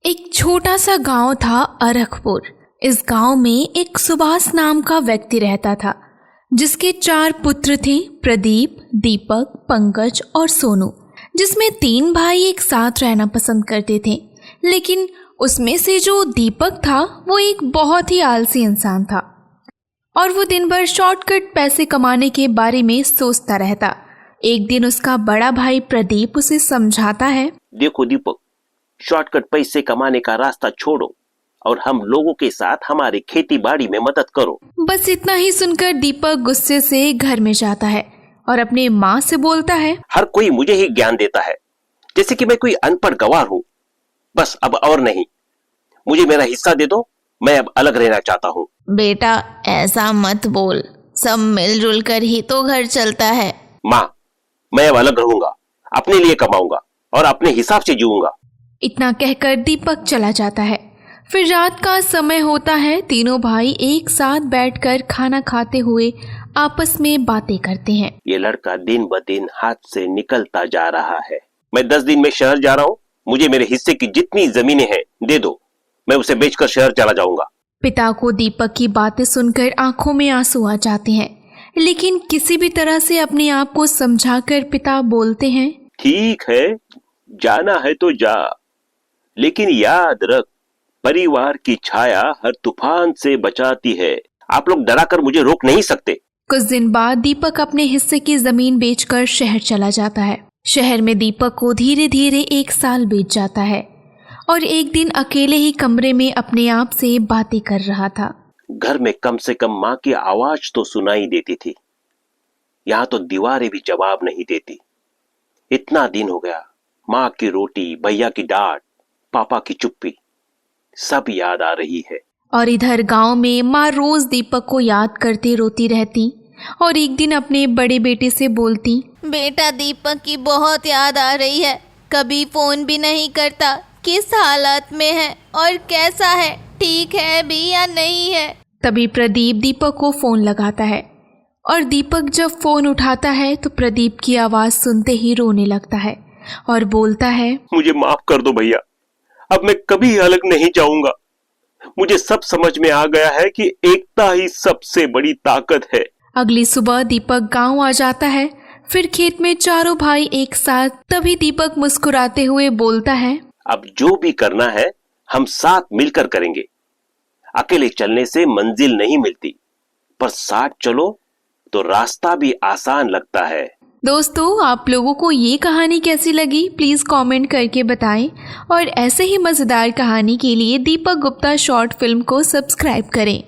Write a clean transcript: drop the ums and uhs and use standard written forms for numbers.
एक छोटा सा गांव था अरखपुर। इस गांव में एक सुभाष नाम का व्यक्ति रहता था, जिसके 4 पुत्र थे, प्रदीप, दीपक, पंकज और सोनू, जिसमें 3 भाई एक साथ रहना पसंद करते थे। लेकिन उसमें से जो दीपक था वो एक बहुत ही आलसी इंसान था और वो दिन भर शॉर्टकट पैसे कमाने के बारे में सोचता रहता। एक दिन उसका बड़ा भाई प्रदीप उसे समझाता है, देखो दीपक, शॉर्टकट पैसे कमाने का रास्ता छोड़ो और हम लोगों के साथ हमारे खेती बाड़ी में मदद करो। बस इतना ही सुनकर दीपक गुस्से से घर में जाता है और अपने माँ से बोलता है, हर कोई मुझे ही ज्ञान देता है, जैसे कि मैं कोई अनपढ़ गवार हूँ। बस अब और नहीं, मुझे मेरा हिस्सा दे दो, मैं अब अलग रहना चाहता हूँ। बेटा ऐसा मत बोल, सब मिलजुल कर ही तो घर चलता है। माँ, मैं अब अलग रहूंगा, अपने लिए कमाऊंगा और अपने हिसाब से जीऊंगा। इतना कहकर दीपक चला जाता है। फिर रात का समय होता है। तीनों भाई एक साथ बैठकर खाना खाते हुए आपस में बातें करते हैं। ये लड़का दिन ब दिन हाथ से निकलता जा रहा है। मैं 10 दिन में शहर जा रहा हूँ, मुझे मेरे हिस्से की जितनी जमीनें हैं दे दो, मैं उसे बेचकर शहर चला जाऊंगा। पिता को दीपक की बातें सुनकर आंखों में आंसू आ जाते हैं, लेकिन किसी भी तरह से अपने आप को समझाकर पिता बोलते हैं, ठीक है, जाना है तो जा, लेकिन याद रख, परिवार की छाया हर तूफान से बचाती है। आप लोग डराकर मुझे रोक नहीं सकते। कुछ दिन बाद दीपक अपने हिस्से की जमीन बेचकर शहर चला जाता है। शहर में दीपक को धीरे धीरे 1 साल बीत जाता है और एक दिन अकेले ही कमरे में अपने आप से बातें कर रहा था। घर में कम से कम माँ की आवाज तो सुनाई देती थी, यहाँ तो दीवारें भी जवाब नहीं देती। इतना दिन हो गया, माँ की रोटी, भैया की डांट, पापा की चुप्पी, सब याद आ रही है। और इधर गांव में माँ रोज दीपक को याद करती रोती रहती और एक दिन अपने बड़े बेटे से बोलती, बेटा दीपक की बहुत याद आ रही है, कभी फोन भी नहीं करता, किस हालत में है और कैसा है, ठीक है भी या नहीं है। तभी प्रदीप दीपक को फोन लगाता है और दीपक जब फोन उठाता है तो प्रदीप की आवाज सुनते ही रोने लगता है और बोलता है, मुझे माफ कर दो भैया, अब मैं कभी अलग नहीं जाऊंगा। मुझे सब समझ में आ गया है कि एकता ही सबसे बड़ी ताकत है। अगली सुबह दीपक गांव आ जाता है। फिर खेत में चारों भाई एक साथ। तभी दीपक मुस्कुराते हुए बोलता है, अब जो भी करना है हम साथ मिलकर करेंगे। अकेले चलने से मंजिल नहीं मिलती, पर साथ चलो तो रास्ता भी आसान लगता है। दोस्तों, आप लोगों को ये कहानी कैसी लगी प्लीज़ कमेंट करके बताएं और ऐसे ही मज़ेदार कहानी के लिए दीपक गुप्ता शॉर्ट फिल्म को सब्सक्राइब करें।